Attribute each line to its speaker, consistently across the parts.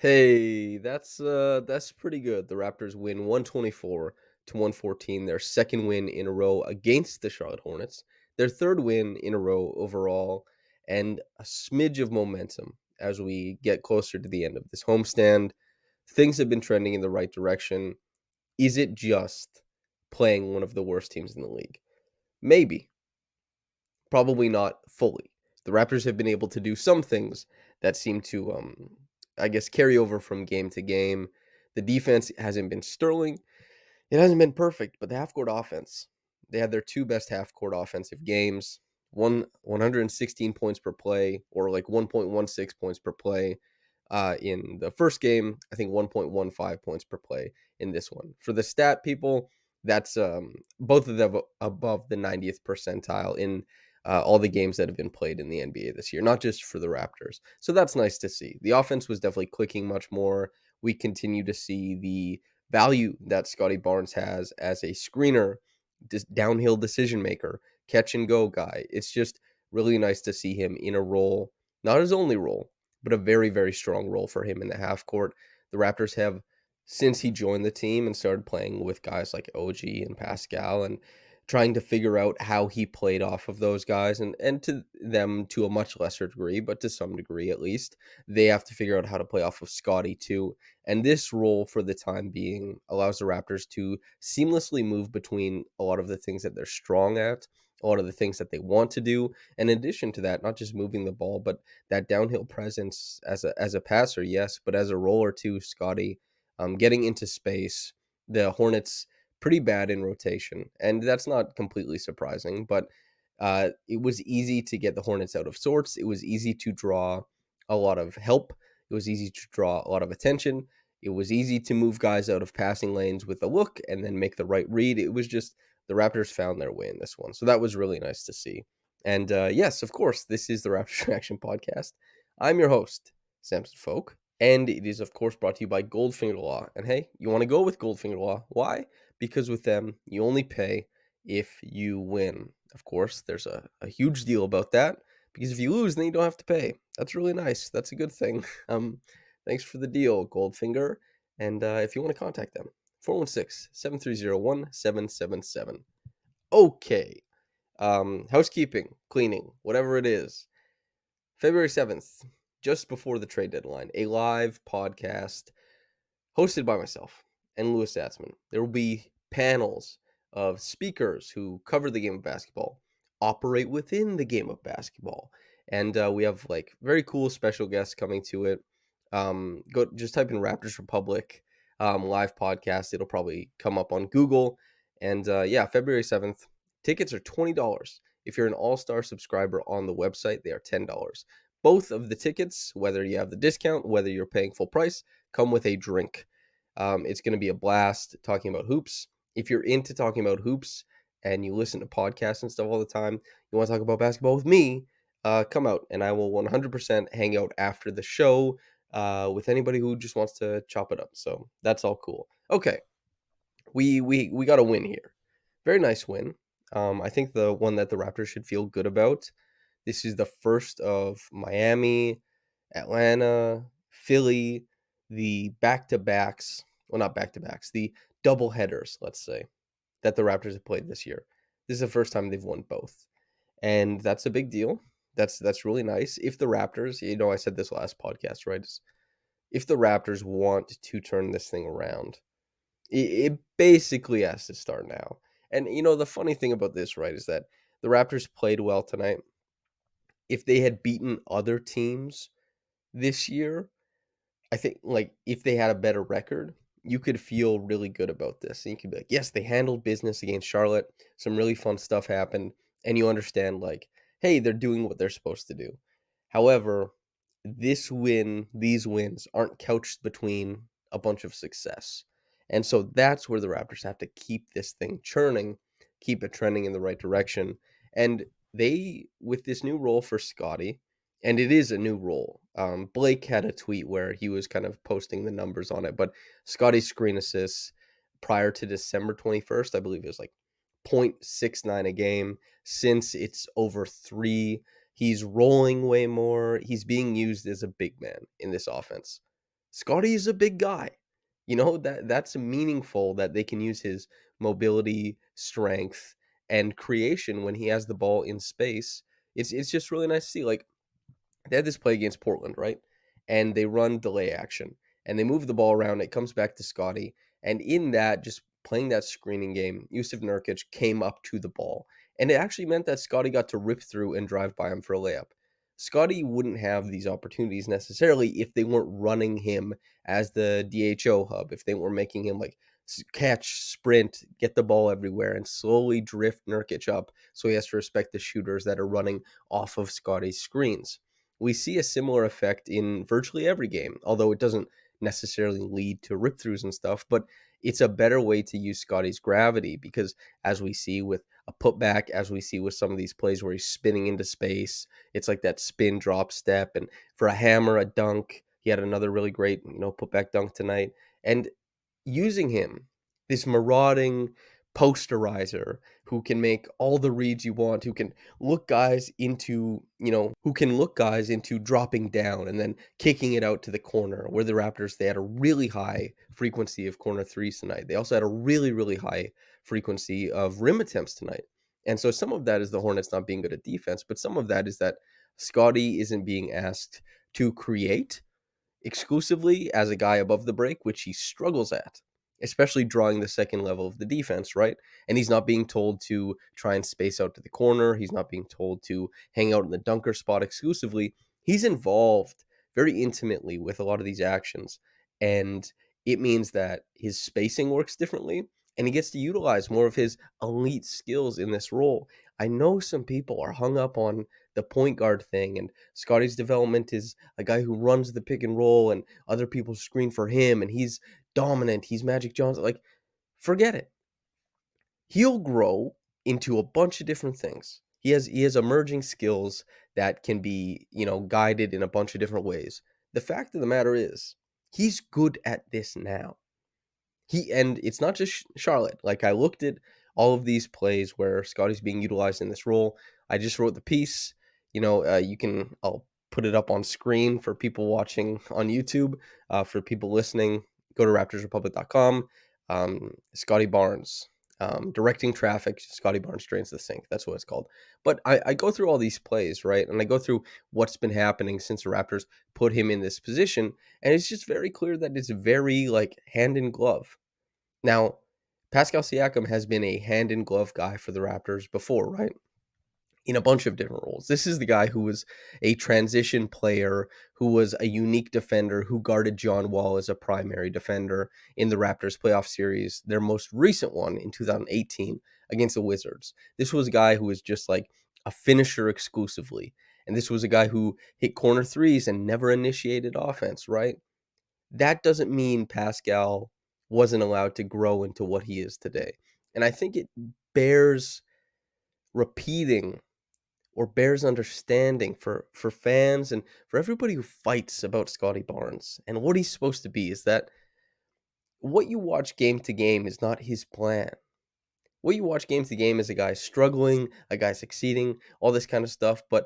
Speaker 1: Hey, that's pretty good. The Raptors win 124 to 114, their second win in a row against the Charlotte Hornets, their third win in a row overall, and a smidge of momentum as we get closer to the end of this homestand. Things have been trending in the right direction. Is it just playing one of the worst teams in the league? Maybe. Probably not fully. The Raptors have been able to do some things that seem to, I guess, carry over from game to game. The defense hasn't been sterling. It hasn't been perfect, but the half court offense, they had their two best half court offensive games. 116 points per play, or like 1.16 points per play in the first game. I think 1.15 points per play in this one. For the stat people, that's both of them above the 90th percentile in all the games that have been played in the NBA this year, not just for the Raptors. So that's nice to see. The offense was definitely clicking much more. We continue to see the value that Scotty Barnes has as a screener, downhill decision maker, catch and go guy. It's just really nice to see him in a role, not his only role, but a very, very strong role for him in the half court. The Raptors have, since he joined the team and started playing with guys like OG and Pascal and trying to figure out how he played off of those guys and to them to a much lesser degree, but to some degree at least, they have to figure out how to play off of Scotty too. And this role for the time being allows the Raptors to seamlessly move between a lot of the things that they're strong at, a lot of the things that they want to do. And in addition to that, not just moving the ball, but that downhill presence as a passer, yes, but as a roller too, Scotty, getting into space. The Hornets pretty bad in rotation, and that's not completely surprising. But it was easy to get the Hornets out of sorts. It was easy to draw a lot of help. It was easy to draw a lot of attention. It was easy to move guys out of passing lanes with a look and then make the right read. It was just the Raptors found their way in this one. So that was really nice to see. And yes, of course, this is the Raptors Reaction Podcast. I'm your host, Samson Folk, and it is, of course, brought to you by Goldfinger Law. And hey, you want to go with Goldfinger Law. Why? Because with them, you only pay if you win. Of course, there's a huge deal about that because if you lose, then you don't have to pay. That's really nice. That's a good thing. Thanks for the deal, Goldfinger. And if you want to contact them, 416-730-1777. Okay. Housekeeping, cleaning, whatever it is. February 7th, just before the trade deadline, a live podcast hosted by myself and Louis Satzman. There will be panels of speakers who cover the game of basketball, operate within the game of basketball, and we have like very cool special guests coming to it. Go just type in Raptors Republic live podcast. It'll probably come up on Google. And yeah, February 7th. Tickets are $20. If you're an all-star subscriber on the website, they are $10. Both of the tickets, whether you have the discount, whether you're paying full price, come with a drink. It's going to be a blast talking about hoops. If you're into talking about hoops and you listen to podcasts and stuff all the time, you want to talk about basketball with me, come out and I will 100% hang out after the show with anybody who just wants to chop it up. So that's all cool. Okay, we got a win here. Very nice win. I think the one that the Raptors should feel good about. This is the first of Miami, Atlanta, Philly, the back to backs. Well, not back to backs. The double headers, let's say, that the Raptors have played this year. This is the first time they've won both, and that's a big deal. That's really nice. If the Raptors, I said this last podcast, right? If the Raptors want to turn this thing around, it basically has to start now. And the funny thing about this, right, is that the Raptors played well tonight. If they had beaten other teams this year, I think like if they had a better record, you could feel really good about this. And you could be like, yes, they handled business against Charlotte. Some really fun stuff happened. And you understand, like, hey, they're doing what they're supposed to do. However, these wins aren't couched between a bunch of success. And so that's where the Raptors have to keep this thing churning, keep it trending in the right direction. And they, with this new role for Scotty, and it is a new role. Blake had a tweet where he was kind of posting the numbers on it, but Scotty's screen assists prior to December 21st, I believe it was like 0.69 a game. Since it's over 3, he's rolling way more. He's being used as a big man in this offense. Scotty is a big guy. You know, that's meaningful that they can use his mobility, strength, and creation when he has the ball in space. It's just really nice to see. Like they had this play against Portland, right? And they run delay action and they move the ball around. It comes back to Scotty. And in that, just playing that screening game, Yusuf Nurkic came up to the ball. And it actually meant that Scotty got to rip through and drive by him for a layup. Scotty wouldn't have these opportunities necessarily if they weren't running him as the DHO hub, if they were making him like catch, sprint, get the ball everywhere, and slowly drift Nurkic up so he has to respect the shooters that are running off of Scotty's screens. We see a similar effect in virtually every game, although it doesn't necessarily lead to rip throughs and stuff, but it's a better way to use Scotty's gravity because as we see with a putback, as we see with some of these plays where he's spinning into space, it's like that spin drop step. And for a hammer, a dunk, he had another really great, putback dunk tonight. And using him, this marauding posterizer who can make all the reads you want, who can look guys into, dropping down and then kicking it out to the corner. Where the Raptors, they had a really high frequency of corner threes tonight. They also had a really, really high frequency of rim attempts tonight. And so some of that is the Hornets not being good at defense, but some of that is that Scotty isn't being asked to create exclusively as a guy above the break, which he struggles at, especially drawing the second level of the defense, right? And he's not being told to try and space out to the corner. He's not being told to hang out in the dunker spot exclusively. He's involved very intimately with a lot of these actions. And it means that his spacing works differently and he gets to utilize more of his elite skills in this role. I know some people are hung up on the point guard thing, and Scotty's development is a guy who runs the pick and roll and other people screen for him and he's dominant, he's Magic Johnson. Like, forget it. He'll grow into a bunch of different things. He has emerging skills that can be, guided in a bunch of different ways. The fact of the matter is, he's good at this now. And it's not just Charlotte. Like I looked at all of these plays where Scotty's being utilized in this role. I just wrote the piece. I'll put it up on screen for people watching on YouTube. For people listening, go to raptorsrepublic.com. Scotty Barnes, directing traffic. Scotty Barnes drains the sink. That's what it's called. But I go through all these plays, right? And I go through what's been happening since the Raptors put him in this position. And it's just very clear that it's very like hand in glove. Now, Pascal Siakam has been a hand in glove guy for the Raptors before, right? In a bunch of different roles. This is the guy who was a transition player, who was a unique defender, who guarded John Wall as a primary defender in the Raptors playoff series, their most recent one in 2018 against the Wizards. This was a guy who was just like a finisher exclusively. And this was a guy who hit corner threes and never initiated offense, right? That doesn't mean Pascal wasn't allowed to grow into what he is today. And I think it bears repeating or bears understanding for fans and for everybody who fights about Scotty Barnes and what he's supposed to be is that what you watch game to game is not his plan. What you watch game to game is a guy struggling, a guy succeeding, all this kind of stuff, but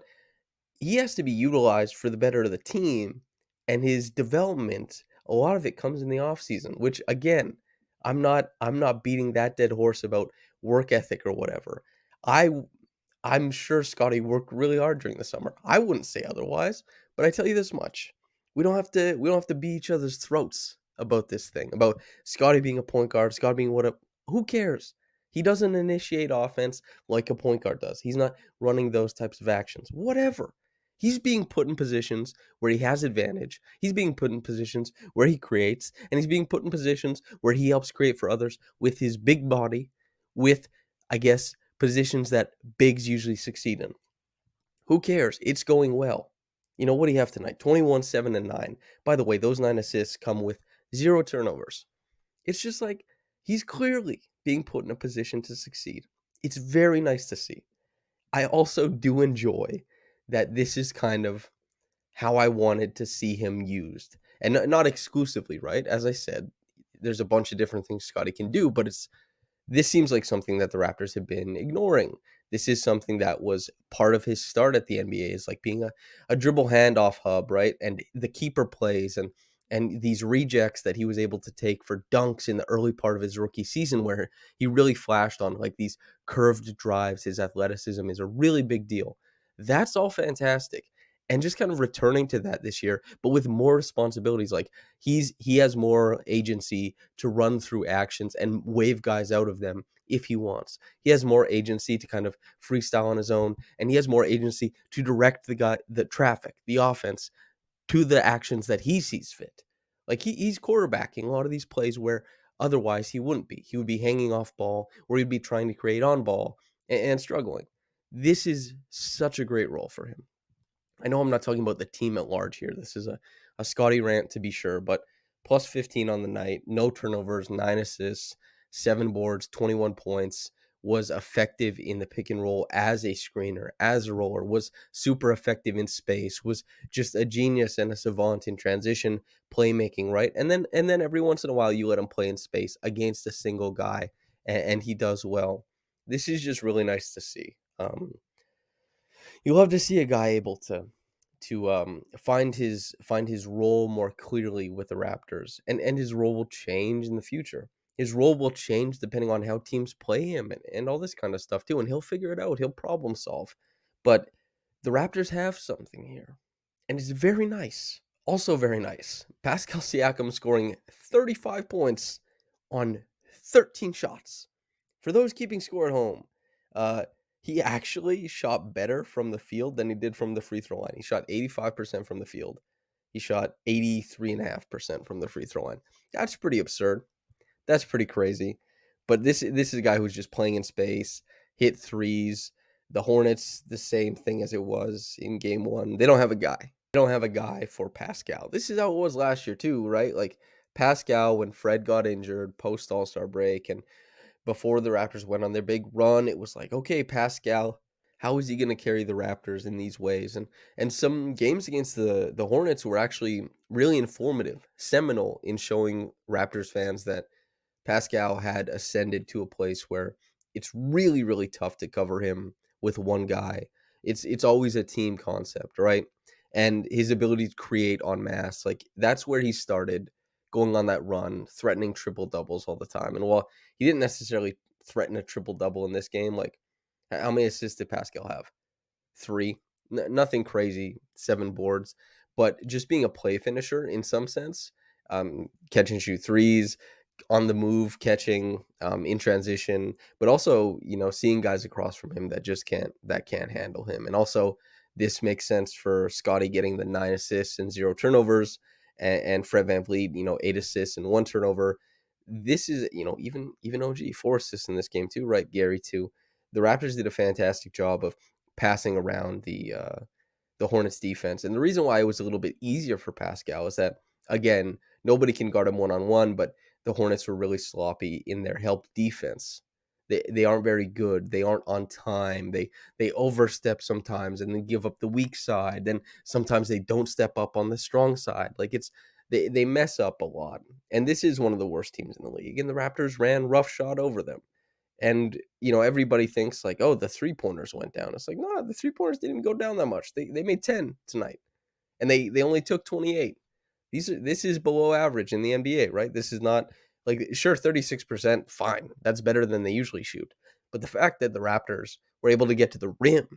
Speaker 1: he has to be utilized for the better of the team, and his development, a lot of it comes in the offseason, which again, I'm not beating that dead horse about work ethic or whatever. I I'm sure Scotty worked really hard during the summer. I wouldn't say otherwise, but I tell you this much. We don't have to beat each other's throats about this thing, about Scotty being a point guard, Scotty being what a who cares? He doesn't initiate offense like a point guard does. He's not running those types of actions. Whatever. He's being put in positions where he has advantage. He's being put in positions where he creates, and he's being put in positions where he helps create for others with his big body, with, I guess, positions that bigs usually succeed in. Who cares? It's going well. What do you have tonight? 21, 7, and 9. By the way, those 9 assists come with 0 turnovers. It's just like he's clearly being put in a position to succeed. It's very nice to see. I also do enjoy that this is kind of how I wanted to see him used. And not exclusively, right? As I said, there's a bunch of different things Scotty can do, but this seems like something that the Raptors have been ignoring. This is something that was part of his start at the NBA, is like being a dribble handoff hub, right? And the keeper plays and And these rejects that he was able to take for dunks in the early part of his rookie season, where he really flashed on like these curved drives, his athleticism is a really big deal. That's all fantastic. And just kind of returning to that this year, but with more responsibilities. Like he has more agency to run through actions and wave guys out of them if he wants. He has more agency to kind of freestyle on his own, and he has more agency to direct the traffic, the offense to the actions that he sees fit. Like he's quarterbacking a lot of these plays where otherwise he wouldn't be. He would be hanging off ball, or he'd be trying to create on ball and struggling. This is such a great role for him. I know I'm not talking about the team at large here. This is a Scotty rant to be sure, but plus 15 on the night, no turnovers, 9 assists, 7 boards, 21 points, was effective in the pick and roll as a screener, as a roller, was super effective in space, was just a genius and a savant in transition playmaking, right? And then every once in a while you let him play in space against a single guy, and he does well. This is just really nice to see. You love to see a guy able to find his role more clearly with the Raptors, and his role will change in the future. His role will change depending on how teams play him and all this kind of stuff too. And he'll figure it out. He'll problem solve. But the Raptors have something here, and it's very nice. Also very nice. Pascal Siakam scoring 35 points on 13 shots. For those keeping score at home, uh, he actually shot better from the field than he did from the free throw line. He shot 85% from the field. He shot 83.5% from the free throw line. That's pretty absurd. That's pretty crazy. But this is a guy who's just playing in space, hit threes. The Hornets, the same thing as it was in game one. They don't have a guy. They don't have a guy for Pascal. This is how it was last year too, right? Like Pascal, when Fred got injured post All-Star break, and before the Raptors went on their big run, it was like, okay, Pascal, how is he going to carry the Raptors in these ways? And some games against the Hornets were actually really informative, seminal in showing Raptors fans that Pascal had ascended to a place where it's really, really tough to cover him with one guy. It's always a team concept, right? And his ability to create en masse, like that's where he started going on that run, threatening triple doubles all the time. And while he didn't necessarily threaten a triple double in this game, like how many assists did Pascal have? Three. Nothing crazy, 7 boards, but just being a play finisher in some sense, catch and shoot threes, on the move catching, in transition, but also, seeing guys across from him that just can't handle him. And also this makes sense for Scotty getting the 9 assists and 0 turnovers, and Fred VanVleet, 8 assists and 1 turnover. This is, even OG 4 assists in this game too, right? Gary too. The Raptors did a fantastic job of passing around the Hornets defense. And the reason why it was a little bit easier for Pascal is that, again, nobody can guard him one on one, but the Hornets were really sloppy in their help defense. They aren't very good. They aren't on time. They overstep sometimes and then give up the weak side. Then sometimes they don't step up on the strong side. Like they mess up a lot. And this is one of the worst teams in the league. And the Raptors ran roughshod over them. And everybody thinks like, oh, the 3 pointers went down. It's like, no, the 3 pointers didn't go down that much. They made 10 tonight, and they only took 28. This is below average in the NBA, right? This is not like, sure, 36%, fine. That's better than they usually shoot. But the fact that the Raptors were able to get to the rim,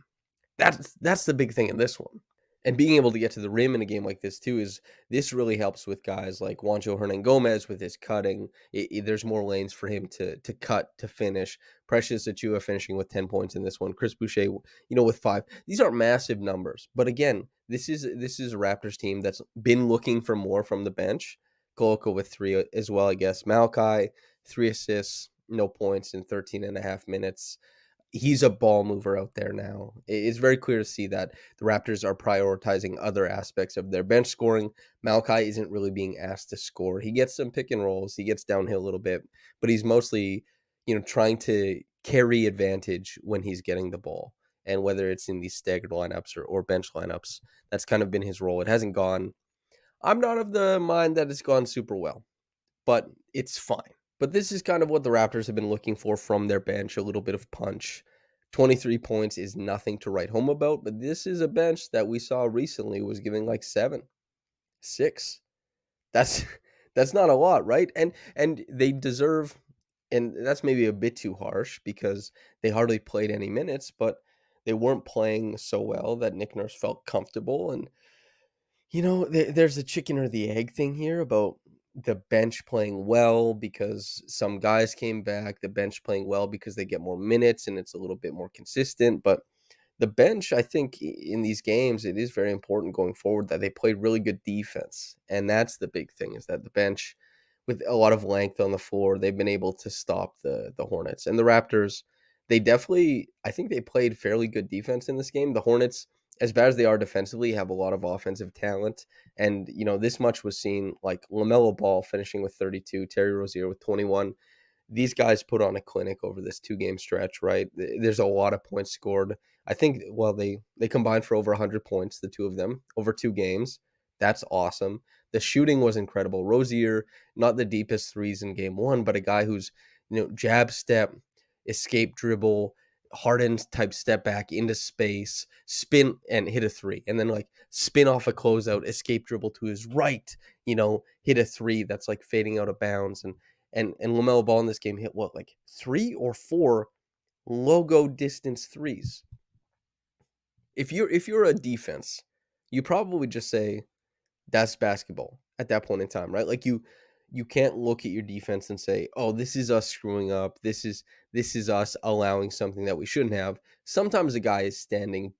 Speaker 1: that's the big thing in this one. And being able to get to the rim in a game like this too is this really helps with guys like Juancho Hernan-Gomez with his cutting. There's more lanes for him to cut, to finish. Precious Achiuwa finishing with 10 points in this one. Chris Boucher, with 5. These aren't massive numbers, but again, this is a Raptors team that's been looking for more from the bench. Koloko with 3 as well, I guess. Malachi, 3 assists, no points in 13 and a half minutes. He's a ball mover out there now. It's very clear to see that the Raptors are prioritizing other aspects of their bench scoring. Malachi isn't really being asked to score. He gets some pick and rolls. He gets downhill a little bit, but he's mostly, trying to carry advantage when he's getting the ball. And whether it's in these staggered lineups or bench lineups, that's kind of been his role. It hasn't gone. I'm not of the mind that it's gone super well, but it's fine. But this is kind of what the Raptors have been looking for from their bench, a little bit of punch. 23 points is nothing to write home about, but this is a bench that we saw recently was giving like 7, 6. That's that's not a lot, right? And they deserve, and that's maybe a bit too harsh because they hardly played any minutes, but they weren't playing so well that Nick Nurse felt comfortable. And there's a chicken or the egg thing here about the bench playing well because some guys came back, the bench playing well because they get more minutes and it's a little bit more consistent. But the bench, I think, in these games, it is very important going forward that they played really good defense, and that's the big thing is that the bench, with a lot of length on the floor, they've been able to stop the Hornets and the Raptors. They definitely, I think, they played fairly good defense in this game. The Hornets, as bad as they are defensively, have a lot of offensive talent, and this much was seen like Lamelo Ball finishing with 32, Terry Rozier with 21. These guys put on a clinic over this 2-game stretch, right? There's a lot of points scored. I think, well, they combined for over 100 points, the two of them, over 2 games. That's awesome. The shooting was incredible. Rozier, not the deepest threes in game one, but a guy who's, jab step, escape dribble, hardened type step back into space, spin and hit a three, and then like spin off a closeout, escape dribble to his right, hit a three that's like fading out of bounds. And LaMelo Ball in this game hit what, like 3 or 4 logo distance threes. If you're a defense, you probably just say that's basketball at that point in time, right? Like you can't look at your defense and say, "Oh, this is us screwing up. This is us allowing something that we shouldn't have." Sometimes a guy is standing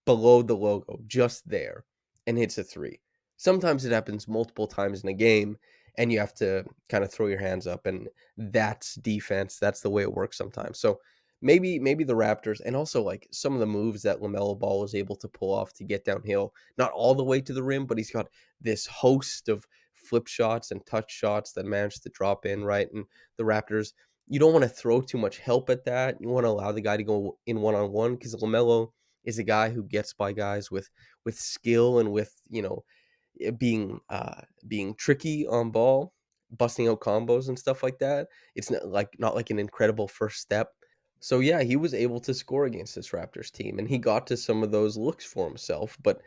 Speaker 1: below the logo, just there, and hits a three. Sometimes it happens multiple times in a game, and you have to kind of throw your hands up, and that's defense. That's the way it works sometimes. So maybe the Raptors, and also like some of the moves that Lamelo Ball was able to pull off to get downhill, not all the way to the rim, but he's got this host of flip shots and touch shots that managed to drop in, right? And the Raptors, you don't want to throw too much help at that. You want to allow the guy to go in one on one because Lamelo is a guy who gets by guys with skill and with being tricky on ball, busting out combos and stuff like that. It's not like an incredible first step. So yeah, he was able to score against this Raptors team, and he got to some of those looks for himself. But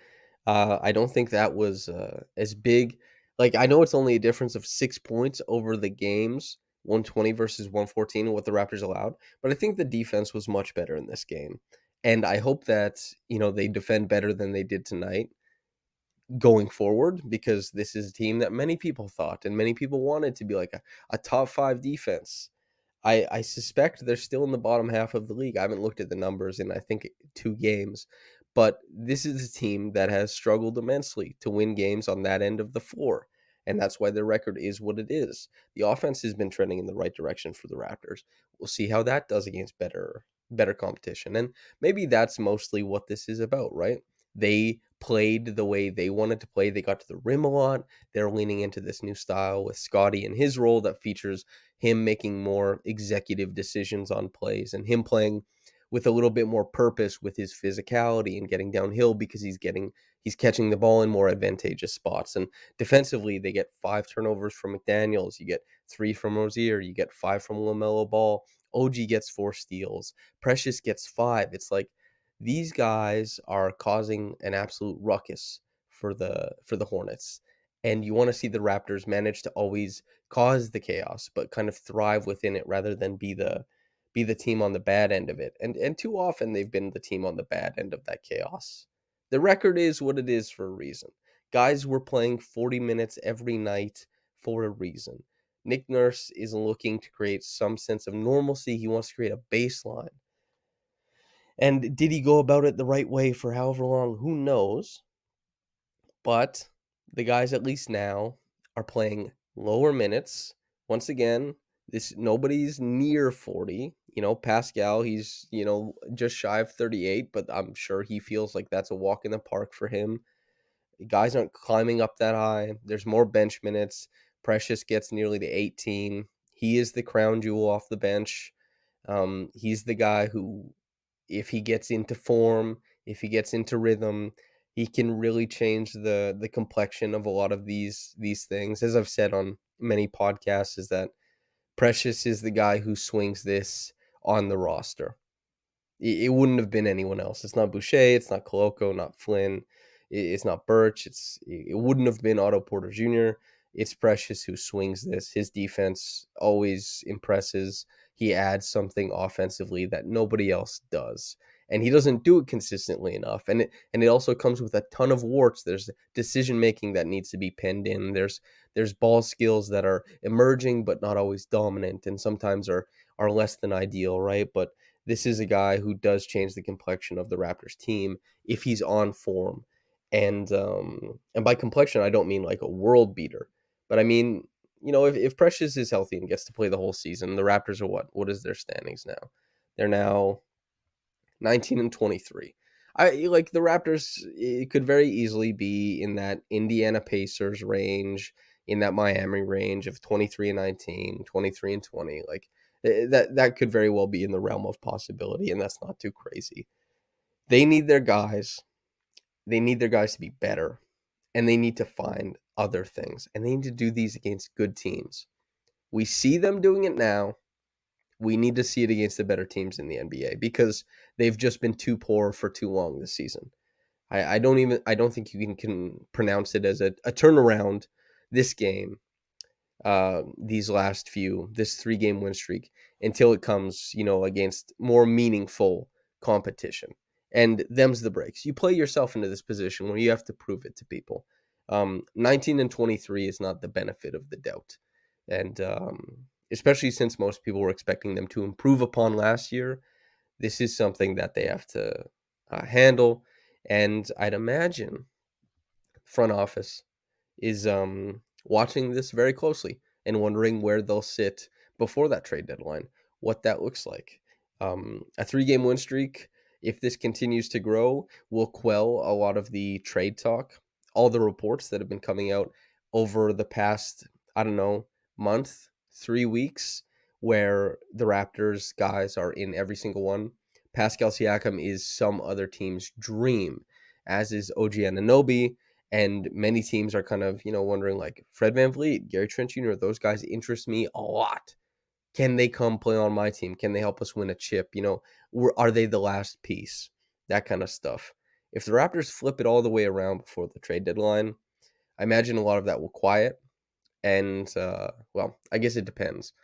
Speaker 1: I don't think that was as big. Like, I know it's only a difference of 6 points over the games, 120 versus 114, what the Raptors allowed. But I think the defense was much better in this game, and I hope that they defend better than they did tonight going forward, because this is a team that many people thought and many people wanted to be like a top five defense. I suspect they're still in the bottom half of the league. I haven't looked at the numbers in I think 2 games, but this is a team that has struggled immensely to win games on that end of the floor, and that's why their record is what it is. The offense has been trending in the right direction for the Raptors. We'll see how that does against better competition, and maybe that's mostly what this is about, right? They played the way they wanted to play. They got to the rim a lot. They're leaning into this new style with Scotty and his role that features him making more executive decisions on plays and him playing with a little bit more purpose with his physicality and getting downhill because he's catching the ball in more advantageous spots. And defensively, they get 5 turnovers from McDaniels, you get 3 from Rozier, you get 5 from LaMelo Ball, OG gets 4 steals, Precious gets 5. It's like these guys are causing an absolute ruckus for the Hornets. And you want to see the Raptors manage to always cause the chaos, but kind of thrive within it rather than be the team on the bad end of it. And too often they've been the team on the bad end of that chaos. The record is what it is for a reason. Guys were playing 40 minutes every night for a reason. Nick Nurse is looking to create some sense of normalcy. He wants to create a baseline. And did he go about it the right way for however long? Who knows? But the guys, at least now, are playing lower minutes. Once again, this nobody's near 40. Pascal, he's, just shy of 38, but I'm sure he feels like that's a walk in the park for him. Guys aren't climbing up that high. There's more bench minutes. Precious gets nearly to 18. He is the crown jewel off the bench. He's the guy who, if he gets into form, if he gets into rhythm, he can really change the complexion of a lot of these things. As I've said on many podcasts, is that Precious is the guy who swings this on the roster. It wouldn't have been anyone else. It's not Boucher, it's not Koloko, not Flynn, it's not Birch. It wouldn't have been Otto Porter Jr. it's Precious who swings this. His defense always impresses. He adds something offensively that nobody else does. And he doesn't do it consistently enough. And it also comes with a ton of warts. There's decision making that needs to be penned in. There's ball skills that are emerging but not always dominant, and sometimes are less than ideal, right? But this is a guy who does change the complexion of the Raptors team if he's on form. And by complexion, I don't mean like a world beater, but I mean, if Precious is healthy and gets to play the whole season, the Raptors are what? What is their standings now? They're now 19 and 23. I like the Raptors. It could very easily be in that Indiana Pacers range, in that Miami range of 23 and 19, 23 and 20. Like that could very well be in the realm of possibility, and that's not too crazy. They need their guys. They need their guys to be better, and they need to find other things, and they need to do these against good teams. We see them doing it now. We need to see it against the better teams in the NBA because they've just been too poor for too long this season. I don't think you can pronounce it as a turnaround this game, this 3 game win streak until it comes, against more meaningful competition. And them's the breaks. You play yourself into this position where you have to prove it to people. 19 and 23 is not the benefit of the doubt. And especially since most people were expecting them to improve upon last year, this is something that they have to handle. And I'd imagine front office is watching this very closely and wondering where they'll sit before that trade deadline, what that looks like. A 3 game win streak, if this continues to grow, will quell a lot of the trade talk, all the reports that have been coming out over the past, I don't know, month, 3 weeks, where the Raptors guys are in every single one. Pascal Siakam is some other team's dream, as is OG Anunoby, and many teams are kind of, wondering like Fred VanVleet, Gary Trent Jr., those guys interest me a lot. Can they come play on my team? Can they help us win a chip? Are they the last piece? That kind of stuff. If the Raptors flip it all the way around before the trade deadline, I imagine a lot of that will quiet. And, well, I guess it depends.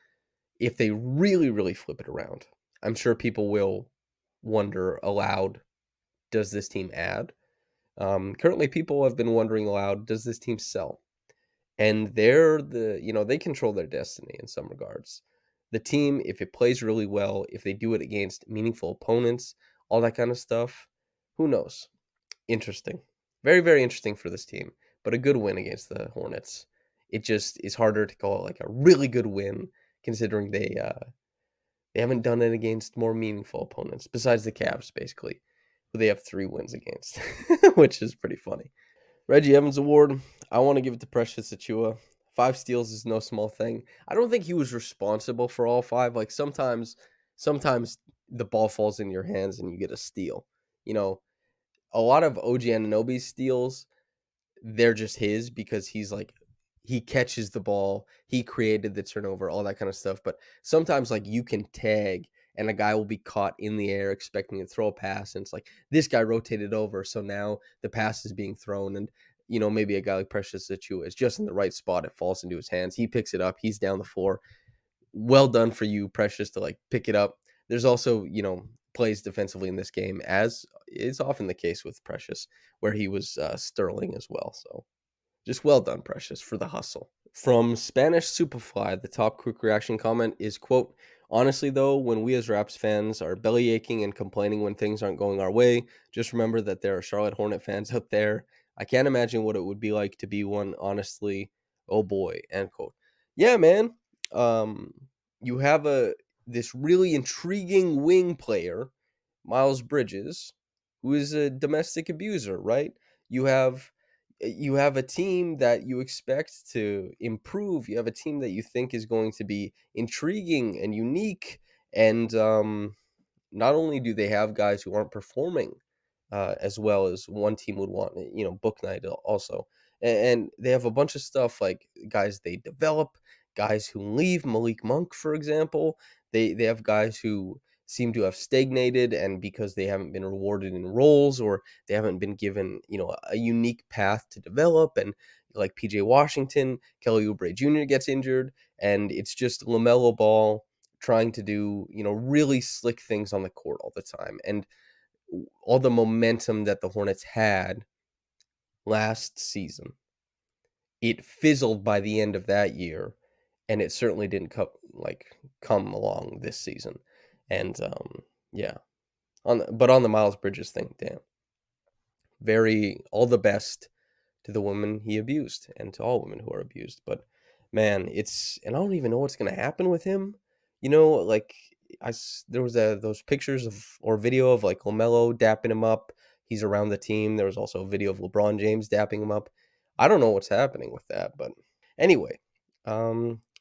Speaker 1: If they really, really flip it around, I'm sure people will wonder aloud, does this team add? Currently, people have been wondering aloud, does this team sell? And they control their destiny in some regards. The team, if it plays really well, if they do it against meaningful opponents, all that kind of stuff, who knows? Interesting. Very, very interesting for this team, but a good win against the Hornets. It just is harder to call it like a really good win considering they haven't done it against more meaningful opponents besides the Cavs, basically, who they have 3 wins against, which is pretty funny. Reggie Evans Award, I want to give it to Precious Achiuwa. 5 steals is no small thing. I don't think he was responsible for all 5. Like sometimes the ball falls in your hands and you get a steal. You know, a lot of OG Anunoby's steals, they're just his because he catches the ball, he created the turnover, all that kind of stuff. But sometimes like you can tag and a guy will be caught in the air expecting to throw a pass, and it's like this guy rotated over, so now the pass is being thrown, and maybe a guy like Precious Achiuwa is just in the right spot, it falls into his hands, he picks it up, he's down the floor. Well done for you, Precious, to like pick it up. There's also, plays defensively in this game, as is often the case with Precious, where he was sterling as well. So just well done, Precious, for the hustle. From Spanish Superfly, the top quick reaction comment is, quote, honestly, though, when we as Raps fans are belly aching and complaining when things aren't going our way, just remember that there are Charlotte Hornet fans out there. I can't imagine what it would be like to be one, honestly. Oh boy, end quote. Yeah, man. Um, you have this really intriguing wing player, Miles Bridges, who is a domestic abuser, right? You have you have a team that you expect to improve. You have a team that you think is going to be intriguing and unique. And not only do they have guys who aren't performing as well as one team would want, book night also. And they have a bunch of stuff like guys they develop, guys who leave, Malik Monk, for example. They have guys who seem to have stagnated, and because they haven't been rewarded in roles, or they haven't been given, a unique path to develop. And like PJ Washington, Kelly Oubre Jr. gets injured, and it's just LaMelo Ball trying to do, really slick things on the court all the time. And all the momentum that the Hornets had last season, it fizzled by the end of that year, and it certainly didn't come along this season. And yeah, on the Miles Bridges thing, damn, very all the best to the women he abused and to all women who are abused. But man, and I don't even know what's gonna happen with him. Like there was those pictures of or video of like Lamelo dapping him up. He's around the team. There was also a video of LeBron James dapping him up. I don't know what's happening with that, but anyway,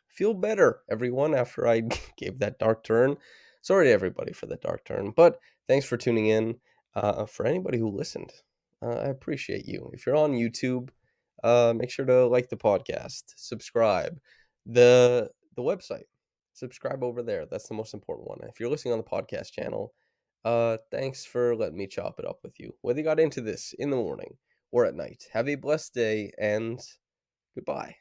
Speaker 1: feel better, everyone, after I gave that dark turn. Sorry to everybody for the dark turn, but thanks for tuning in. For anybody who listened, I appreciate you. If you're on YouTube, make sure to like the podcast, subscribe, the website, subscribe over there. That's the most important one. If you're listening on the podcast channel, thanks for letting me chop it up with you. Whether you got into this in the morning or at night, have a blessed day and goodbye.